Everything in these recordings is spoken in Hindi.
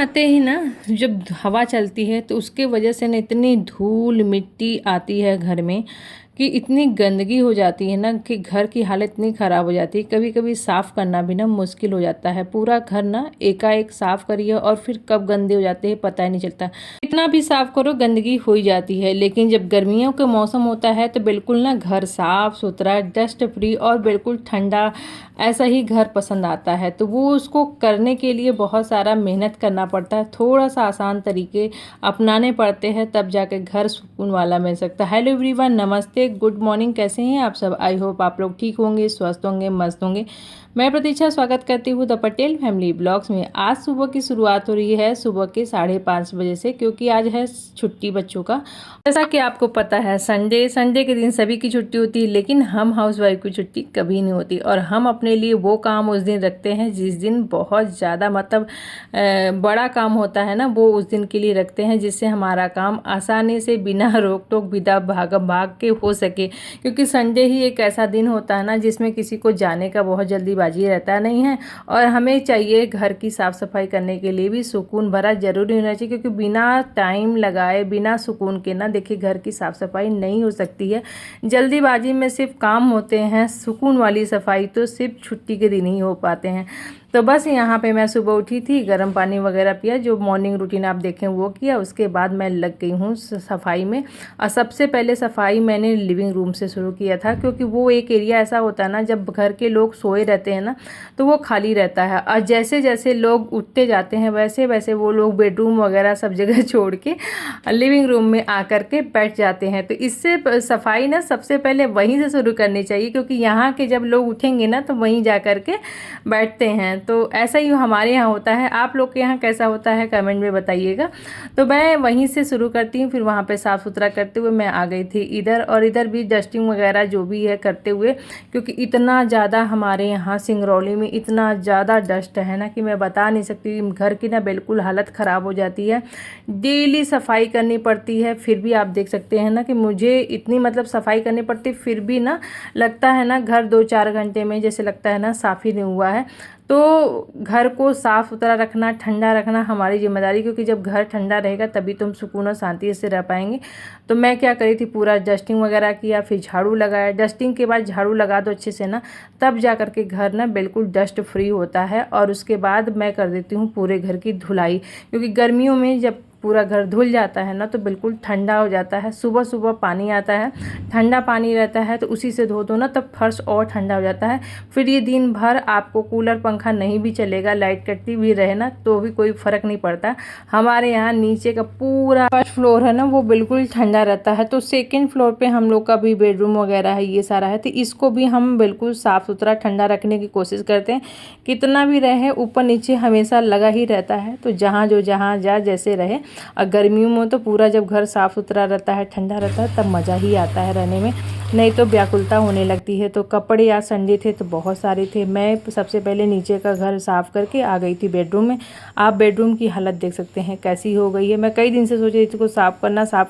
आते ही ना, जब हवा चलती है तो उसके वजह से ना इतनी धूल मिट्टी आती है घर में कि इतनी गंदगी हो जाती है ना कि घर की हालत इतनी ख़राब हो जाती है। कभी कभी साफ़ करना भी ना मुश्किल हो जाता है। पूरा घर ना एकाएक साफ़ करिए और फिर कब गंदे हो जाते हैं पता ही नहीं चलता। कितना भी साफ़ करो गंदगी हो ही जाती है। लेकिन जब गर्मियों का मौसम होता है तो बिल्कुल ना घर साफ़ सुथरा, डस्ट फ्री और बिल्कुल ठंडा, ऐसा ही घर पसंद आता है। तो वो उसको करने के लिए बहुत सारा मेहनत करना पड़ता है, थोड़ा सा आसान तरीके अपनाने पड़ते हैं, तब जाके घर सुकून वाला मिल सकता है। हेलो एवरीवन, नमस्ते, गुड मॉर्निंग, कैसे हैं आप सब? आई होप आप लोग ठीक होंगे, स्वस्थ होंगे, मस्त होंगे। मैं प्रतीक्षा स्वागत करती हूँ द पटेल फैमिली ब्लॉग्स में। आज सुबह की शुरुआत हो रही है सुबह के 5:30 बजे से, क्योंकि आज है छुट्टी बच्चों का। जैसा कि आपको पता है संडे के दिन सभी की छुट्टी होती है, लेकिन हम हाउसवाइफ की छुट्टी कभी नहीं होती। और हम अपने लिए वो काम उस दिन रखते हैं जिस दिन बहुत ज़्यादा मतलब बड़ा काम होता है ना, वो उस दिन के लिए रखते हैं, जिससे हमारा काम आसानी से बिना रोक टोक बिना भाग के हो सके। क्योंकि संडे ही एक ऐसा दिन होता है ना जिसमें किसी को जाने का बहुत जल्दीबाजी रहता नहीं है, और हमें चाहिए घर की साफ़ सफाई करने के लिए भी सुकून भरा जरूरी होना चाहिए। क्योंकि बिना टाइम लगाए, बिना सुकून के ना देखिए घर की साफ़ सफाई नहीं हो सकती है। जल्दीबाजी में सिर्फ काम होते हैं, सुकून वाली सफाई तो सिर्फ छुट्टी के दिन ही हो पाते हैं। तो बस यहाँ पे मैं सुबह उठी थी, गर्म पानी वगैरह पिया, जो मॉर्निंग रूटीन आप देखें वो किया। उसके बाद मैं लग गई हूँ सफाई में। और सबसे पहले सफाई मैंने लिविंग रूम से शुरू किया था, क्योंकि वो एक एरिया ऐसा होता है ना, जब घर के लोग सोए रहते हैं ना तो वो खाली रहता है। और जैसे जैसे लोग उठते जाते हैं वैसे वैसे वो लोग बेडरूम वगैरह सब जगह छोड़ के लिविंग रूम में आकर के बैठ जाते हैं। तो इससे सफाई ना सबसे पहले वहीं से शुरू करनी चाहिए, क्योंकि यहाँ के जब लोग उठेंगे ना तो वहीं जा कर के बैठते हैं। तो ऐसा ही हमारे यहाँ होता है। आप लोग के यहाँ कैसा होता है कमेंट में बताइएगा। तो मैं वहीं से शुरू करती हूँ। फिर वहाँ पे साफ़ सुथरा करते हुए मैं आ गई थी इधर, और इधर भी डस्टिंग वगैरह जो भी है करते हुए, क्योंकि इतना ज़्यादा हमारे यहाँ सिंगरौली में इतना ज़्यादा डस्ट है ना कि मैं बता नहीं सकती। घर की ना बिल्कुल हालत ख़राब हो जाती है, डेली सफाई करनी पड़ती है। फिर भी आप देख सकते हैं ना कि मुझे इतनी मतलब सफाई करनी पड़ती, फिर भी ना लगता है ना घर 2-4 घंटे में जैसे लगता है ना साफ़ ही नहीं हुआ है। तो घर को साफ़ सुथरा रखना, ठंडा रखना हमारी जिम्मेदारी, क्योंकि जब घर ठंडा रहेगा तभी तुम सुकून और शांति से रह पाएंगे। तो मैं क्या करी थी, पूरा डस्टिंग वगैरह किया, फिर झाड़ू लगाया। डस्टिंग के बाद झाड़ू लगा दो अच्छे से ना, तब जा कर के घर ना बिल्कुल डस्ट फ्री होता है। और उसके बाद मैं कर देती हूँ पूरे घर की धुलाई, क्योंकि गर्मियों में जब पूरा घर धुल जाता है ना तो बिल्कुल ठंडा हो जाता है। सुबह सुबह पानी आता है, ठंडा पानी रहता है, तो उसी से धो दो ना तब फर्श और ठंडा हो जाता है। फिर ये दिन भर आपको कूलर पंखा नहीं भी चलेगा, लाइट कटती भी रहे ना तो भी कोई फ़र्क नहीं पड़ता। हमारे यहाँ नीचे का पूरा फर्स्ट फ्लोर है ना वो बिल्कुल ठंडा रहता है। तो सेकेंड फ्लोर पे हम लोग का भी बेडरूम वगैरह है, ये सारा है। तो इसको भी हम बिल्कुल साफ़ सुथरा ठंडा रखने की कोशिश करते हैं। कितना भी रहे ऊपर नीचे हमेशा लगा ही रहता है, तो जहाँ जो जहाँ जा जैसे रहे। और गर्मियों में तो पूरा जब घर साफ़ सुथरा रहता है, ठंडा रहता है, तब मज़ा ही आता है रहने में, नहीं तो व्याकुलता होने लगती है। तो कपड़े आज संडे थे तो बहुत सारे थे। मैं सबसे पहले नीचे का घर साफ़ करके आ गई थी बेडरूम में। आप बेडरूम की हालत देख सकते हैं कैसी हो गई है। मैं कई दिन से सोच रही थी इसको साफ़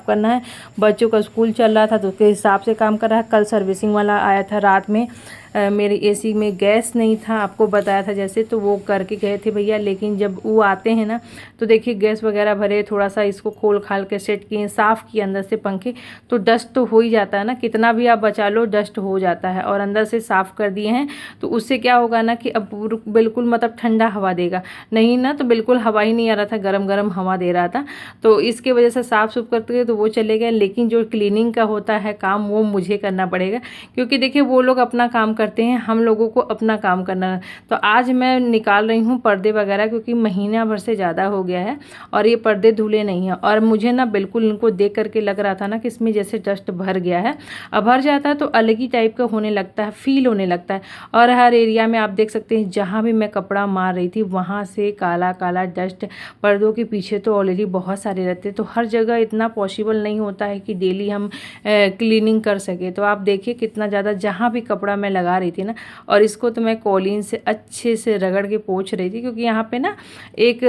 करना है। बच्चों का स्कूल चल रहा था तो उसके हिसाब से काम कर रहा है। कल सर्विसिंग वाला आया था रात में, मेरे एसी में गैस नहीं था, आपको बताया था जैसे, तो वो करके गए थे भैया। लेकिन जब वो आते हैं ना तो देखिए गैस वगैरह भरे, थोड़ा सा इसको खोल खाल के सेट किए, साफ़ किए अंदर से पंखे। तो डस्ट तो हो ही जाता है ना, कितना भी आप बचा लो डस्ट हो जाता है। और अंदर से साफ़ कर दिए हैं तो उससे क्या होगा ना कि अब बिल्कुल मतलब ठंडा हवा देगा, नहीं ना तो बिल्कुल हवा ही नहीं आ रहा था, गरम गरम हवा दे रहा था। तो इसके वजह से साफ़ सुफ करते तो वो चले गए। लेकिन जो क्लीनिंग का होता है काम वो मुझे करना पड़ेगा, क्योंकि देखिए वो लोग अपना काम करते हैं, हम लोगों को अपना काम करना है। तो आज मैं निकाल रही हूँ पर्दे वगैरह, क्योंकि महीना भर से ज़्यादा हो गया है और ये पर्दे धुले नहीं हैं। और मुझे ना बिल्कुल इनको देख करके लग रहा था ना कि इसमें जैसे डस्ट भर गया है। अब भर जाता है तो अलग ही टाइप का होने लगता है, फील होने लगता है। और हर एरिया में आप देख सकते हैं जहाँ भी मैं कपड़ा मार रही थी वहाँ से काला काला डस्ट, पर्दों के पीछे तो ऑलरेडी बहुत सारे रहते। तो हर जगह इतना पॉसिबल नहीं होता है कि डेली हम क्लीनिंग कर सके। तो आप देखिए कितना ज़्यादा, जहाँ भी कपड़ा मैं लगा रही थी ना, और इसको तो मैं कॉलीन से अच्छे से रगड़ के पोंछ रही थी, क्योंकि यहाँ पे ना एक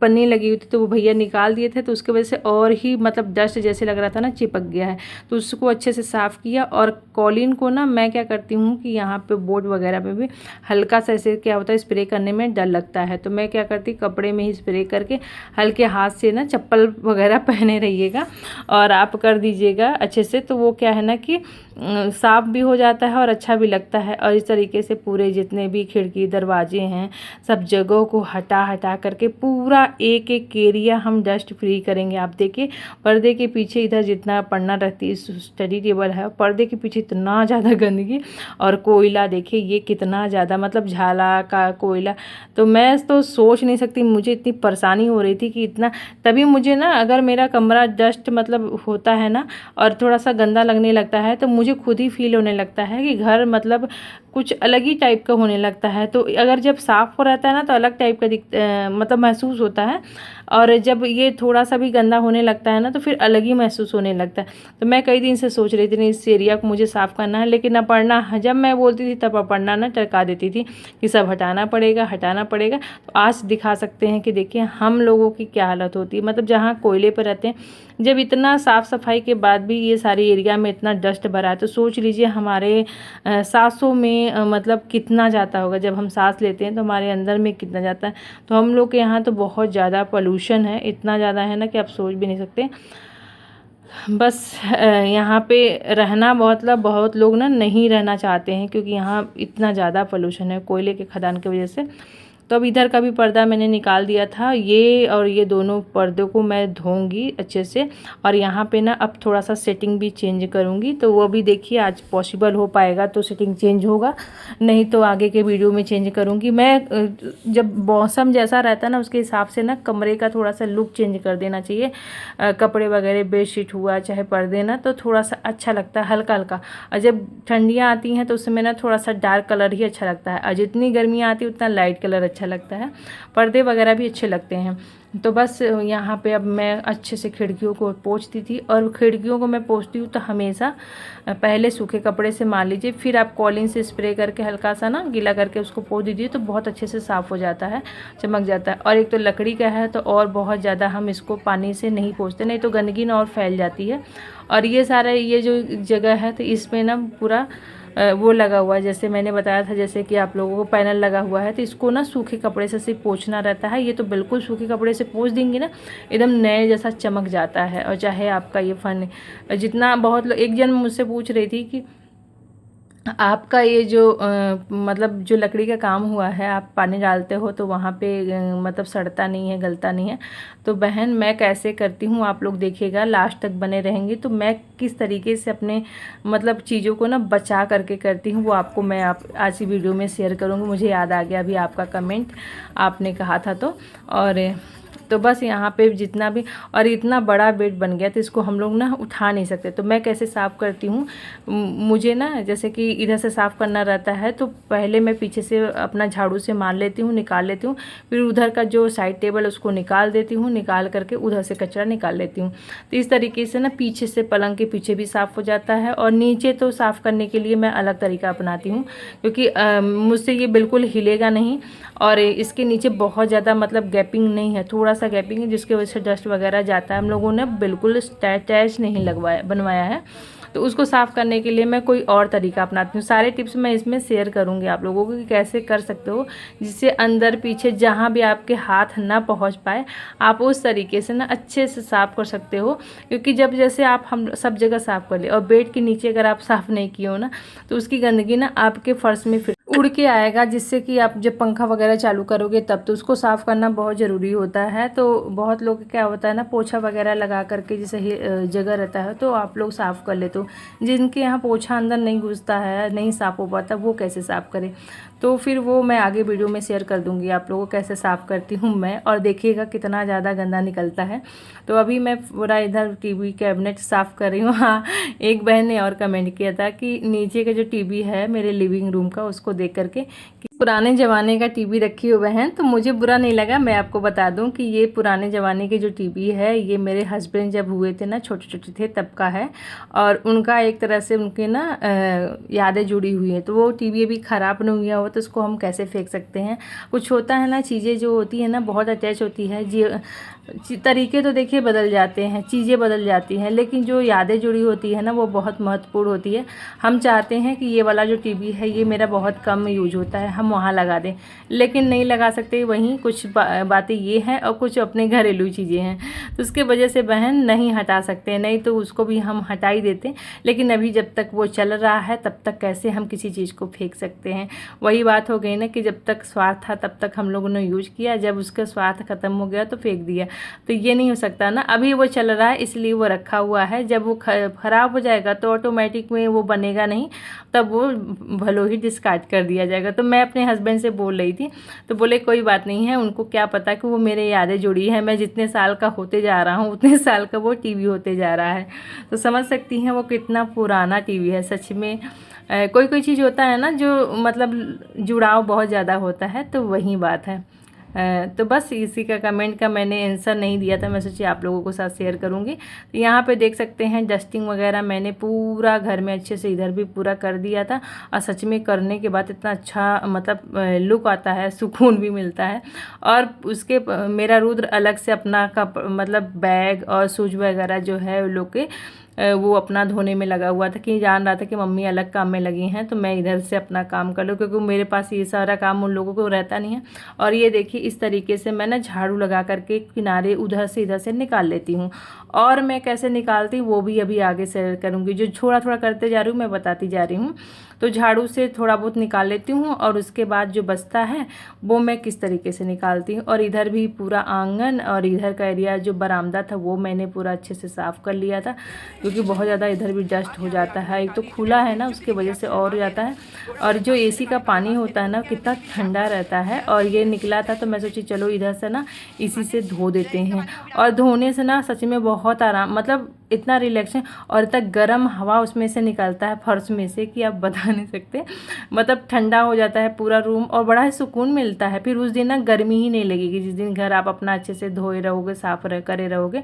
पन्नी लगी हुई थी तो वो भैया निकाल दिए थे, तो उसकी वजह से और ही मतलब डस्ट जैसे लग रहा था ना, चिपक गया है। तो उसको अच्छे से साफ़ किया। और कॉलिन को ना मैं क्या करती हूँ कि यहाँ पे बोर्ड वगैरह पे भी हल्का सा ऐसे क्या होता है, स्प्रे करने में डर लगता है, तो मैं क्या करती, कपड़े में ही स्प्रे करके हल्के हाथ से ना, चप्पल वगैरह पहने रहिएगा और आप कर दीजिएगा अच्छे से, तो वो क्या है ना कि साफ़ भी हो जाता है और अच्छा भी लगता है। और इस तरीके से पूरे जितने भी खिड़की दरवाजे हैं सब जगहों को हटा हटा करके पूरा एक एक एरिया हम डस्ट फ्री करेंगे। आप देखिए पर्दे के पीछे इधर जितना पढ़ना रहती है, स्टडी टेबल है, पर्दे के पीछे इतना ज़्यादा गंदगी, और कोयला देखिए ये कितना ज़्यादा मतलब झाला का कोयला, तो मैं तो सोच नहीं सकती, मुझे इतनी परेशानी हो रही थी कि इतना, तभी मुझे ना अगर मेरा कमरा डस्ट मतलब होता है ना और थोड़ा सा गंदा लगने लगता है तो मुझे खुद ही फील होने लगता है कि घर मतलब कुछ अलग ही टाइप का होने लगता है। तो अगर जब साफ़ हो रहता है ना तो अलग टाइप का मतलब महसूस होता है, और जब ये थोड़ा सा भी गंदा होने लगता है ना तो फिर अलग ही महसूस होने लगता है। तो मैं कई दिन से सोच रही थी नहीं इस एरिया को मुझे साफ़ करना है, लेकिन अपर्णा जब मैं बोलती थी तब अपर्णा ना टरका देती थी कि सब हटाना पड़ेगा हटाना पड़ेगा। तो आज दिखा सकते हैं कि देखिए हम लोगों की क्या हालत होती है, मतलब जहाँ कोयले पर रहते हैं, जब इतना साफ़ सफाई के बाद भी ये सारी एरिया में इतना डस्ट भरा है, तो सोच लीजिए हमारे सांसों में मतलब कितना जाता होगा। जब हम सांस लेते हैं तो हमारे अंदर में कितना जाता है। तो हम लोग के यहाँ तो बहुत ज़्यादा पोल्यूशन है, इतना ज़्यादा है ना कि आप सोच भी नहीं सकते। बस यहाँ पे रहना बहुत लोग ना नहीं रहना चाहते हैं, क्योंकि यहाँ इतना ज़्यादा पोल्यूशन है कोयले के खदान की वजह से। तो अब इधर का भी पर्दा मैंने निकाल दिया था, ये और ये दोनों पर्दों को मैं धोऊंगी अच्छे से। और यहाँ पे ना अब थोड़ा सा सेटिंग भी चेंज करूँगी, तो वो भी देखिए आज पॉसिबल हो पाएगा तो सेटिंग चेंज होगा, नहीं तो आगे के वीडियो में चेंज करूँगी। मैं जब मौसम जैसा रहता है ना उसके हिसाब से ना कमरे का थोड़ा सा लुक चेंज कर देना चाहिए। कपड़े वगैरह बेडशीट हुआ चाहे पर्दे ना, तो थोड़ा सा अच्छा लगता है हल्का हल्का। और जब ठंडियाँ आती हैं तो उसमें ना थोड़ा सा डार्क कलर ही अच्छा लगता है, और जितनी गर्मियाँ आती है उतना लाइट कलर अच्छा लगता है, पर्दे वगैरह भी अच्छे लगते हैं। तो बस यहाँ पे अब मैं अच्छे से खिड़कियों को पोंछती थी, और खिड़कियों को मैं पोंछती हूँ तो हमेशा पहले सूखे कपड़े से मान लीजिए, फिर आप कॉलिन से स्प्रे करके हल्का सा ना गीला करके उसको पोंछ दीजिए, तो बहुत अच्छे से साफ़ हो जाता है, चमक जाता है। और एक तो लकड़ी का है तो और बहुत ज़्यादा हम इसको पानी से नहीं पोंछते, नहीं तो गंदगी ना और फैल जाती है। और ये सारा ये जो जगह है तो इसमें ना पूरा वो लगा हुआ है, जैसे मैंने बताया था, जैसे कि आप लोगों को पैनल लगा हुआ है, तो इसको ना सूखे कपड़े से सिर्फ पोंछना रहता है। ये तो बिल्कुल सूखे कपड़े से पोंछ देंगे ना एकदम नए जैसा चमक जाता है। और चाहे आपका ये फन जितना, बहुत लोग, एक जन मुझसे पूछ रही थी कि आपका ये जो मतलब जो लकड़ी का काम हुआ है, आप पानी डालते हो तो वहाँ पे मतलब सड़ता नहीं है, गलता नहीं है। तो बहन मैं कैसे करती हूँ आप लोग देखिएगा, लास्ट तक बने रहेंगे तो मैं किस तरीके से अपने मतलब चीज़ों को ना बचा करके करती हूँ, वो आपको मैं आज की वीडियो में शेयर करूँगी। मुझे याद आ गया अभी आपका कमेंट आपने कहा था तो बस यहाँ पे जितना भी, और इतना बड़ा बेड बन गया तो इसको हम लोग ना उठा नहीं सकते। तो मैं कैसे साफ़ करती हूँ, मुझे ना जैसे कि इधर से साफ़ करना रहता है तो पहले मैं पीछे से अपना झाड़ू से मार लेती हूँ, निकाल लेती हूँ, फिर उधर का जो साइड टेबल उसको निकाल देती हूँ, निकाल करके उधर से कचरा निकाल लेती हूँ। तो इस तरीके से ना पीछे से पलंग के पीछे भी साफ़ हो जाता है, और नीचे तो साफ़ करने के लिए मैं अलग तरीका अपनाती हूँ, क्योंकि मुझसे ये बिल्कुल हिलेगा नहीं, और इसके नीचे बहुत ज़्यादा मतलब गैपिंग नहीं है, थोड़ा सा गैपिंग है जिसकी वजह से डस्ट वगैरह जाता है। हम लोगों ने बिल्कुल टैच नहीं बनवाया है। तो उसको साफ़ करने के लिए मैं कोई और तरीका अपनाती हूँ। सारे टिप्स मैं इसमें शेयर करूँगी आप लोगों को कि कैसे कर सकते हो, जिससे अंदर पीछे जहाँ भी आपके हाथ ना पहुँच पाए आप उस तरीके से ना अच्छे से साफ़ कर सकते हो। क्योंकि जब जैसे आप हम सब जगह साफ़ कर ले और बेड के नीचे अगर आप साफ़ नहीं किए हो ना तो उसकी गंदगी ना आपके फर्श में फिर उड़ के आएगा, जिससे कि आप जब पंखा वगैरह चालू करोगे तब तो उसको साफ़ करना बहुत ज़रूरी होता है। तो बहुत लोग क्या होता है ना, पोछा वगैरह लगा करके जैसे जगह रहता है तो आप लोग साफ़ कर लेते हो। जिनके यहाँ पोछा अंदर नहीं घुसता है, नहीं साफ़ हो पाता, वो कैसे साफ़ करें। तो फिर वो मैं आगे वीडियो में शेयर कर दूँगी आप लोगों को कैसे साफ़ करती हूँ मैं, और देखिएगा कितना ज़्यादा गंदा निकलता है। तो अभी मैं पूरा इधर टीवी कैबिनेट साफ़ कर रही हूँ। हाँ, एक बहन ने और कमेंट किया था कि नीचे का जो टीवी है मेरे लिविंग रूम का, उसको देख करके पुराने ज़माने का टीवी रखी हुए हैं तो मुझे बुरा नहीं लगा। मैं आपको बता दूं कि ये पुराने ज़माने के जो टीवी है ये मेरे हस्बैंड जब हुए थे ना, छोटे छोटे थे तब का है। और उनका एक तरह से उनके ना यादें जुड़ी हुई हैं। तो वो टीवी अभी ख़राब नहीं हुआ हो तो उसको हम कैसे फेंक सकते हैं। कुछ होता है ना, चीज़ें जो होती है ना बहुत अटैच होती है जी। तरीके तो देखिए बदल जाते हैं, चीज़ें बदल जाती हैं, लेकिन जो यादें जुड़ी होती है ना वो बहुत महत्वपूर्ण होती है। हम चाहते हैं कि ये वाला जो टीवी है ये मेरा बहुत कम यूज होता है, हम वहाँ लगा दें, लेकिन नहीं लगा सकते। वहीं कुछ बातें ये हैं और कुछ अपने घरेलू चीज़ें हैं, तो उसके वजह से बहन नहीं हटा सकते। नहीं तो उसको भी हम हटा ही देते, लेकिन अभी जब तक वो चल रहा है तब तक कैसे हम किसी चीज़ को फेंक सकते हैं। वही बात हो गई ना कि जब तक स्वार्थ था तब तक हम लोगों ने यूज किया, जब उसका स्वार्थ ख़त्म हो गया तो फेंक दिया। तो ये नहीं हो सकता ना। अभी वो चल रहा है इसलिए वो रखा हुआ है, जब वो ख़राब हो जाएगा तो ऑटोमेटिक में वो बनेगा नहीं, तब वो भलो ही डिस्कार्ड कर दिया जाएगा। तो मैं अपने हस्बैंड से बोल रही थी तो बोले कोई बात नहीं है, उनको क्या पता कि वो मेरे यादें जुड़ी है। मैं जितने साल का होते जा रहा हूँ उतने साल का वो टीवी होते जा रहा है। तो समझ सकती हैं वो कितना पुराना टीवी है सच में। कोई कोई चीज़ होता है ना जो मतलब जुड़ाव बहुत ज़्यादा होता है, तो वही बात है। तो बस इसी का कमेंट का मैंने आंसर नहीं दिया था, मैं सोची आप लोगों को साथ शेयर करूंगी। तो यहाँ पे देख सकते हैं डस्टिंग वगैरह मैंने पूरा घर में अच्छे से इधर भी पूरा कर दिया था। और सच में करने के बाद इतना अच्छा मतलब लुक आता है, सुकून भी मिलता है। और उसके मेरा रुद्र अलग से अपना का मतलब बैग और शूज वगैरह जो है उन लोग के वो अपना धोने में लगा हुआ था, कि जान रहा था कि मम्मी अलग काम में लगी हैं तो मैं इधर से अपना काम कर लूँ, क्योंकि मेरे पास ये सारा काम उन लोगों को रहता नहीं है। और ये देखिए इस तरीके से मैं ना झाड़ू लगा करके किनारे उधर से इधर से निकाल लेती हूँ। और मैं कैसे निकालती हूँ वो भी अभी आगे शेयर करूँगी। जो थोड़ा थोड़ा करते जा रही हूँ मैं बताती जा रही हूँ। तो झाड़ू से थोड़ा बहुत निकाल लेती हूँ और उसके बाद जो बचता है वो मैं किस तरीके से निकालती हूँ। और इधर भी पूरा आंगन और इधर का एरिया जो बरामदा था वो मैंने पूरा अच्छे से साफ़ कर लिया था, क्योंकि बहुत ज़्यादा इधर भी डस्ट हो जाता है। एक तो खुला है ना उसके वजह से और हो जाता है। और जो एसी का पानी होता है ना कितना ठंडा रहता है, और ये निकला था तो मैं सोची चलो इधर से ना इसी से धो देते हैं। और धोने से ना सच में बहुत आराम, मतलब इतना रिलैक्स है। और इतना गर्म हवा उसमें से निकलता है फर्श में से कि आप बता नहीं सकते। मतलब ठंडा हो जाता है पूरा रूम और बड़ा ही सुकून मिलता है। फिर उस दिन ना गर्मी ही नहीं लगेगी जिस दिन घर आप अपना अच्छे से धोए रहोगे, साफ करे रहोगे।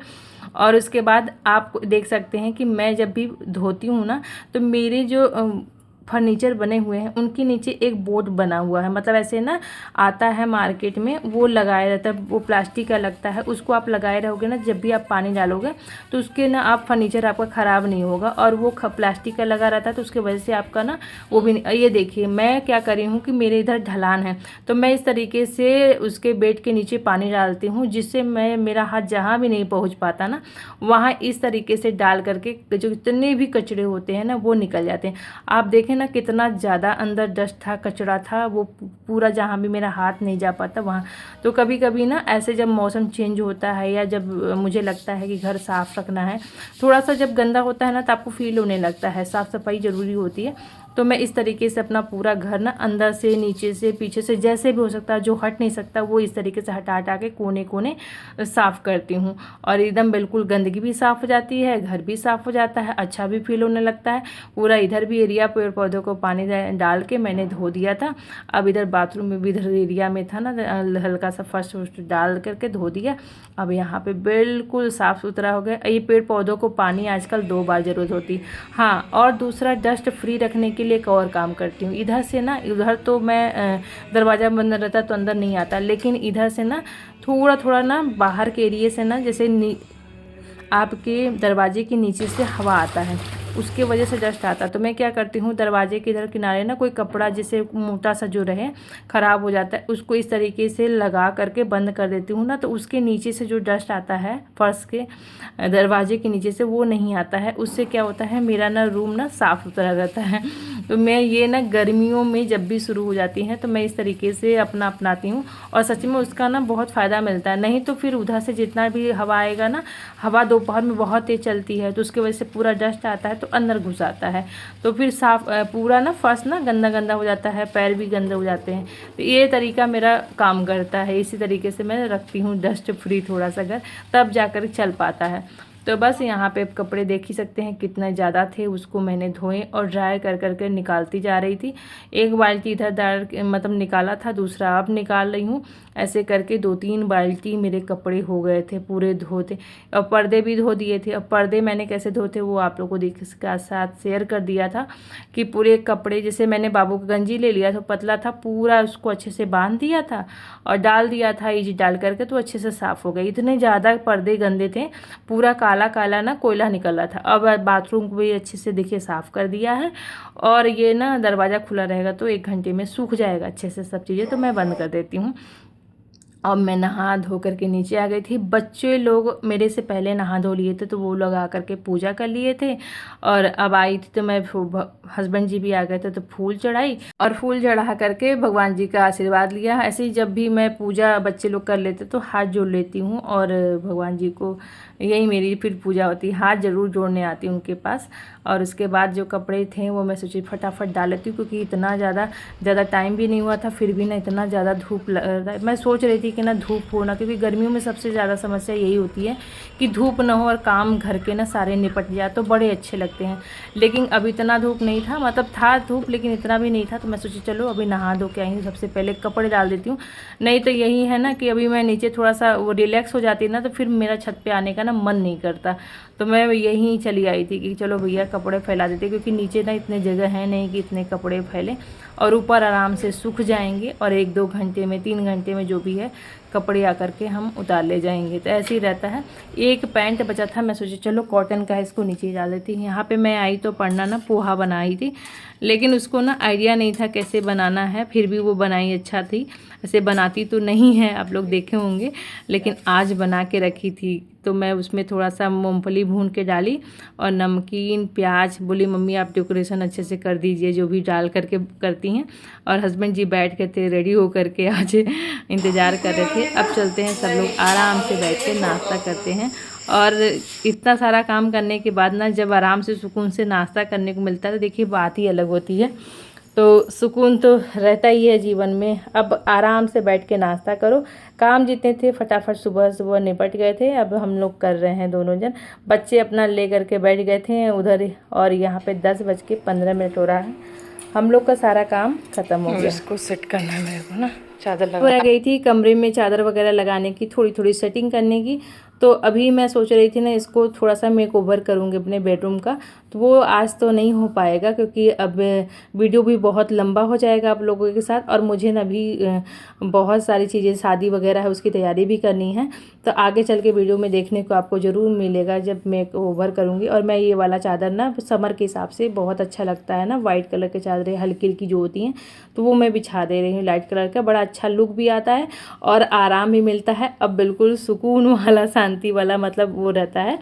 और उसके बाद आप देख सकते हैं कि मैं जब भी धोती हूँ ना तो मेरे जो फर्नीचर बने हुए हैं उनके नीचे एक बोर्ड बना हुआ है, मतलब ऐसे ना आता है मार्केट में, वो लगाया रहता है, वो प्लास्टिक का लगता है। उसको आप लगाए रहोगे ना, जब भी आप पानी डालोगे तो उसके ना आप फर्नीचर आपका ख़राब नहीं होगा। और वो प्लास्टिक का लगा रहता है तो उसके वजह से आपका ना वो भी नहीं। ये देखिए मैं क्या करी हूँ कि मेरे इधर ढलान है तो मैं इस तरीके से उसके बेड के नीचे पानी डालती हूँ, जिससे मैं मेरा हाथ जहाँ भी नहीं पहुँच पाता ना वहाँ इस तरीके से डाल करके जो जितने भी कचरे होते हैं ना वो निकल जाते हैं। आप देखें ना कितना ज़्यादा अंदर डस्ट था, कचरा था, वो पूरा जहाँ भी मेरा हाथ नहीं जा पाता वहाँ। तो कभी कभी ना ऐसे जब मौसम चेंज होता है या जब मुझे लगता है कि घर साफ़ रखना है, थोड़ा सा जब गंदा होता है ना तो आपको फील होने लगता है, साफ़ सफाई ज़रूरी होती है। तो मैं इस तरीके से अपना पूरा घर ना अंदर से नीचे से पीछे से जैसे भी हो सकता है, जो हट नहीं सकता वो इस तरीके से हटा हटा के कोने कोने साफ़ करती हूँ। और एकदम बिल्कुल गंदगी भी साफ़ हो जाती है, घर भी साफ़ हो जाता है, अच्छा भी फील होने लगता है। पूरा इधर भी एरिया पेड़ पौधों को पानी डाल के मैंने धो दिया था। अब इधर बाथरूम में भी इधर एरिया में था ना हल्का सा फर्स्ट डाल करके धो दिया। अब यहाँ पे बिल्कुल साफ़ सुथरा हो गया। ये पेड़ पौधों को पानी आजकल 2 बार ज़रूरत होती। हाँ, और दूसरा डस्ट फ्री रखने के लिए एक और काम करती हूँ। इधर से ना उधर तो मैं दरवाज़ा बंद रहता तो अंदर नहीं आता, लेकिन इधर से ना थोड़ा थोड़ा ना बाहर के एरिए से ना जैसे आपके दरवाजे के नीचे से हवा आता है, उसके वजह से डस्ट आता है। तो मैं क्या करती हूँ दरवाजे के इधर किनारे ना कोई कपड़ा जैसे मोटा सा जो रहे ख़राब हो जाता है उसको इस तरीके से लगा करके बंद कर देती हूँ ना, तो उसके नीचे से जो डस्ट आता है फर्श के दरवाजे के नीचे से वो नहीं आता है। उससे क्या होता है मेरा ना रूम ना साफ़ सुथरा रहता है। तो मैं ये ना गर्मियों में जब भी शुरू हो जाती हैं तो मैं इस तरीके से अपनाती हूँ और सच में उसका ना बहुत फ़ायदा मिलता है। नहीं तो फिर उधर से जितना भी हवा आएगा ना, हवा दोपहर में बहुत तेज़ चलती है तो उसकी वजह से पूरा डस्ट आता है तो अंदर घुस आता है, तो फिर साफ पूरा ना फर्श ना गंदा गंदा हो जाता है, पैर भी गंदे हो जाते हैं। तो ये तरीका मेरा काम करता है। इसी तरीके से मैं रखती हूँ डस्ट फ्री थोड़ा सा घर, तब जाकर चल पाता है। तो बस यहाँ पे कपड़े देख ही सकते हैं कितने ज़्यादा थे, उसको मैंने धोए और ड्राई कर करके निकालती जा रही थी। एक बाल्टी इधर डाल मतलब निकाला था, दूसरा अब निकाल रही हूँ। ऐसे करके 2-3 बाल्टी मेरे कपड़े हो गए थे पूरे धोते। और पर्दे भी धो दिए थे। अब पर्दे मैंने कैसे धोते वो आप लोगों को इसके साथ शेयर कर दिया था कि पूरे कपड़े, जैसे मैंने बाबू का गंजी ले लिया था, पतला था, पूरा उसको अच्छे से बांध दिया था और डाल दिया था इजी डाल करके, तो अच्छे से साफ़ हो गए। इतने ज़्यादा पर्दे गंदे थे, पूरा काला काला ना कोयला निकल रहा था। अब बाथरूम को भी अच्छे से देखिए साफ़ कर दिया है। और ये ना दरवाज़ा खुला रहेगा तो 1 घंटे में सूख जाएगा अच्छे से सब चीज़ें, तो मैं बंद कर देती हूँ। अब मैं नहा धो करके नीचे आ गई थी। बच्चे लोग मेरे से पहले नहा धो लिए थे तो वो लोग आ करके पूजा कर लिए थे। और अब आई थी तो मैं हस्बैंड जी भी आ गए थे तो फूल चढ़ाई और फूल चढ़ा करके भगवान जी का आशीर्वाद लिया। ऐसे ही जब भी मैं पूजा बच्चे लोग कर लेते तो हाथ जोड़ लेती हूँ और भगवान जी को, यही मेरी फिर पूजा होती है, हाथ ज़रूर जोड़ने आती हूँ उनके पास। और उसके बाद जो कपड़े थे वो मैं सोची फटाफट डाल लेती हूँ, क्योंकि इतना ज़्यादा टाइम भी नहीं हुआ था, फिर भी ना इतना ज़्यादा धूप मैं सोच रही थी कि ना धूप हो ना, क्योंकि गर्मियों में सबसे ज़्यादा समस्या यही होती है कि धूप ना हो और काम घर के ना सारे निपट जाए तो बड़े अच्छे लगते हैं। लेकिन अब इतना धूप नहीं था, मतलब था धूप लेकिन इतना भी नहीं था। तो मैं सोची चलो अभी नहा धो के आई हूँ, सबसे पहले कपड़े डाल देती हूँ। नहीं तो यही है ना कि अभी मैं नीचे थोड़ा सा वो रिलैक्स हो जाती है ना, तो फिर मेरा छत पे आने का ना मन नहीं करता। तो मैं यहीं चली आई थी कि चलो भैया कपड़े फैला देते, क्योंकि नीचे ना इतने जगह है नहीं कि इतने कपड़े फैले, और ऊपर आराम से सूख जाएंगे और 1-2 घंटे में 3 घंटे में जो भी है कपड़े आकर के हम उतार ले जाएंगे। तो ऐसे ही रहता है। एक पैंट बचा था, मैं सोची चलो कॉटन का है इसको नीचे डाल देती हूँ। यहाँ पे मैं आई तो पढ़ना ना पोहा बनाई थी, लेकिन उसको ना आइडिया नहीं था कैसे बनाना है, फिर भी वो बनाई अच्छा थी। ऐसे बनाती तो नहीं है, आप लोग देखे होंगे, लेकिन आज बना के रखी थी। तो मैं उसमें थोड़ा सा मूंगफली भून के डाली और नमकीन प्याज, बोली मम्मी आप डेकोरेशन अच्छे से कर दीजिए जो भी डाल करके करती हैं। और हस्बैंड जी बैठ के थे रेडी हो करके आज इंतज़ार कर रहे थे। अब चलते हैं, सब लोग आराम से बैठ के नाश्ता करते हैं। और इतना सारा काम करने के बाद ना जब आराम से सुकून से नाश्ता करने को मिलता है तो देखिए बात ही अलग होती है। तो सुकून तो रहता ही है जीवन में। अब आराम से बैठ के नाश्ता करो। काम जितने थे फटाफट सुबह सुबह निपट गए थे। अब हम लोग कर रहे हैं दोनों जन, बच्चे अपना ले करके बैठ गए थे उधर, और यहाँ पे 10:15 हो रहा है। हम लोग का सारा काम खत्म हो गया। इसको सेट करना है मेरे को ना, चादर लगा गई थी कमरे में, चादर वगैरह लगाने की, थोड़ी थोड़ी सेटिंग करने की। तो अभी मैं सोच रही थी ना इसको थोड़ा सा मेक ओवर करूँगी अपने बेडरूम का, तो वो आज तो नहीं हो पाएगा क्योंकि अब वीडियो भी बहुत लंबा हो जाएगा आप लोगों के साथ, और मुझे ना भी बहुत सारी चीज़ें शादी वगैरह है उसकी तैयारी भी करनी है। तो आगे चल के वीडियो में देखने को आपको ज़रूर मिलेगा जब मेक ओवर करूँगी। और मैं ये वाला चादर ना समर के हिसाब से बहुत अच्छा लगता है ना, वाइट कलर के चादरें हल्की हल्की जो होती हैं, तो वो मैं बिछा दे रही हूँ लाइट कलर का। बड़ा अच्छा लुक भी आता है और आराम भी मिलता है। अब बिल्कुल सुकून वाला शांति वाला मतलब वो रहता है।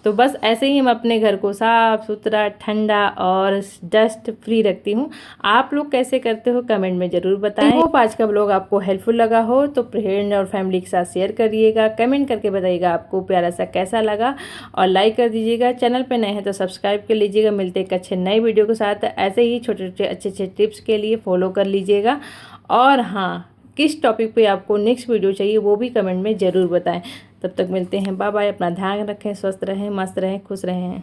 तो बस ऐसे ही मैं अपने घर को साफ़ सुथरा, ठंडा और डस्ट फ्री रखती हूँ। आप लोग कैसे करते हो कमेंट में ज़रूर बताएं। होप आज का ब्लॉग आपको हेल्पफुल लगा हो तो फ्रेंड और फैमिली के साथ शेयर करिएगा, कमेंट करके बताइएगा आपको प्यारा सा कैसा लगा, और लाइक कर दीजिएगा। चैनल पर नए हैं तो सब्सक्राइब कर लीजिएगा। मिलते एक अच्छे नए वीडियो के साथ। ऐसे ही छोटे छोटे अच्छे टिप्स के लिए फॉलो कर लीजिएगा। और हाँ, किस टॉपिक पे आपको नेक्स्ट वीडियो चाहिए वो भी कमेंट में ज़रूर बताएं। तब तक मिलते हैं, बाय बाय। अपना ध्यान रखें, स्वस्थ रहें, मस्त रहें, खुश रहें।